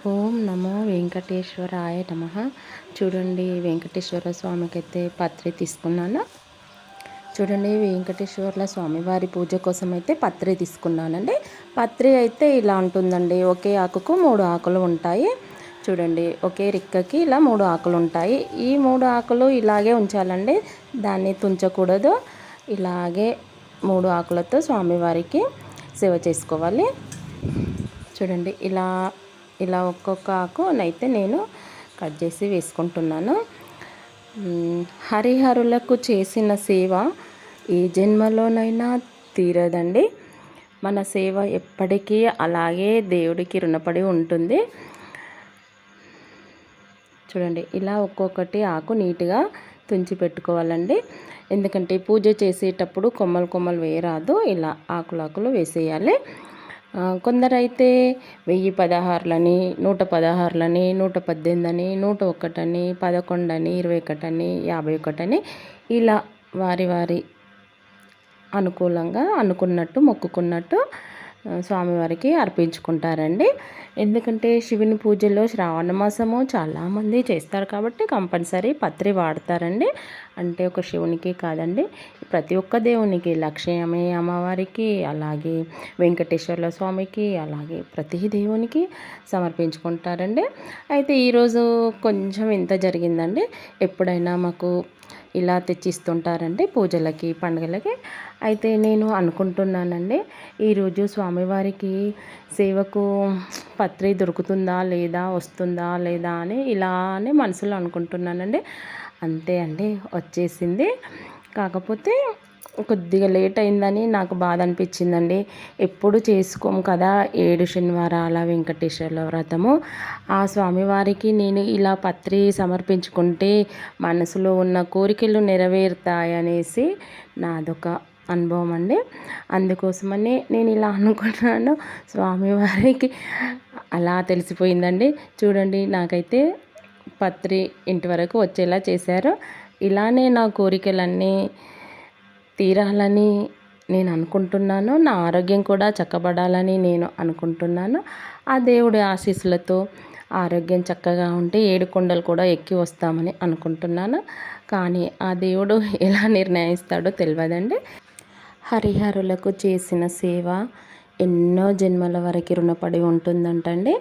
ఓం నమో వెంకటేశ్వరాయ నమః. చూడండి, వెంకటేశ్వర స్వామికి అయితే పత్రి తీసుకున్నాను. చూడండి, వెంకటేశ్వర్ల స్వామివారి పూజ కోసం అయితే పత్రి తీసుకున్నానండి. పత్రి అయితే ఇలా ఉంటుందండి. ఒకే ఆకుకు 3 ఆకులు ఉంటాయి. చూడండి, ఒకే రిక్కకి ఇలా 3 ఆకులు ఉంటాయి. ఈ 3 ఆకులు ఇలాగే ఉంచాలండి, దాన్ని తుంచకూడదు. ఇలాగే 3 ఆకులతో స్వామివారికి సేవ చేసుకోవాలి. చూడండి, ఇలా ఇలా ఒక్కొక్క ఆకునైతే నేను కట్ చేసి వేసుకుంటున్నాను. హరిహరులకు చేసిన సేవ ఈ జన్మలోనైనా తీరదండి. మన సేవ ఎప్పటికీ అలాగే దేవుడికి రుణపడి ఉంటుంది. చూడండి, ఇలా ఒక్కొక్కటి ఆకు నీట్గా తుంచి పెట్టుకోవాలండి. ఎందుకంటే పూజ చేసేటప్పుడు కొమ్మలు వేయరాదు, ఇలా ఆకులు వేసేయాలి. కొందరైతే 1016లని 116లని 118 అని 101 అని 11 అని 21 అని 51 అని ఇలా వారి అనుకూలంగా అనుకున్నట్టు మొక్కుకున్నట్టు స్వామివారికి అర్పించుకుంటారండి. ఎందుకంటే శివుని పూజలో శ్రావణ మాసము చాలామంది చేస్తారు కాబట్టి కంపల్సరీ పత్రి వాడతారండి. అంటే ఒక శివునికి కాదండి, ప్రతి ఒక్క దేవునికి, లక్ష్మీ అమ్మవారికి, అలాగే వెంకటేశ్వర్ల స్వామికి, అలాగే ప్రతి దేవునికి సమర్పించుకుంటారండి. అయితే ఈరోజు కొంచెం ఇంత జరిగిందండి. ఎప్పుడైనా మాకు ఇలా తెచ్చిస్తుంటారండి పూజలకి, పండుగలకి. అయితే నేను అనుకుంటున్నానండి, ఈరోజు స్వామివారికి సేవకు పత్రి దొరుకుతుందా లేదా, వస్తుందా లేదా అని ఇలానే మనసులో అనుకుంటున్నానండి. అంతే అండి, వచ్చేసింది. కాకపోతే కొద్దిగా లేట్ అయిందని నాకు బాధ అనిపించిందండి. ఎప్పుడు చేసుకోము కదా 7 శనివారాల వెంకటేశ్వర్ల వ్రతము. ఆ స్వామివారికి నేను ఇలా పత్రి సమర్పించుకుంటే మనసులో ఉన్న కోరికలు నెరవేరుతాయనేసి నాదొక అనుభవం అండి. అందుకోసమని నేను ఇలా అనుకున్నాను. స్వామివారికి అలా తెలిసిపోయిందండి. చూడండి, నాకైతే పత్రి ఇంటి వరకు వచ్చేలా చేశారు. ఇలానే నా కోరికలన్నీ తీరాలని నేను అనుకుంటున్నాను. నా ఆరోగ్యం కూడా చక్కబడాలని నేను అనుకుంటున్నాను. ఆ దేవుడి ఆశీస్సులతో ఆరోగ్యం చక్కగా ఉంటే 7 కొండలు కూడా ఎక్కి వస్తామని అనుకుంటున్నాను. కానీ ఆ దేవుడు ఎలా నిర్ణయిస్తాడో తెలియదండి. హరిహరులకు చేసిన సేవ ఎన్నో జన్మల వరకు రుణపడి ఉంటుందంటండి.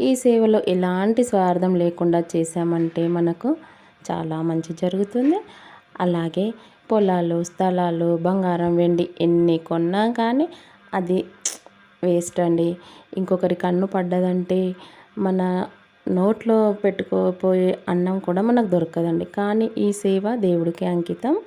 ఈ సేవలో ఎలాంటి స్వార్థం లేకుండా చేశామంటే మనకు చాలా మంచి జరుగుతుంది. అలాగే పొలాలు, స్థలాలు, బంగారం, వెండి ఎన్ని కొన్నా కానీ అది వేస్ట్ అండి. ఇంకొకరి కన్ను పడ్డదంటే మన నోట్లో పెట్టుకోపోయే అన్నం కూడా మనకు దొరకదండి. కానీ ఈ సేవ దేవుడికి అంకితం.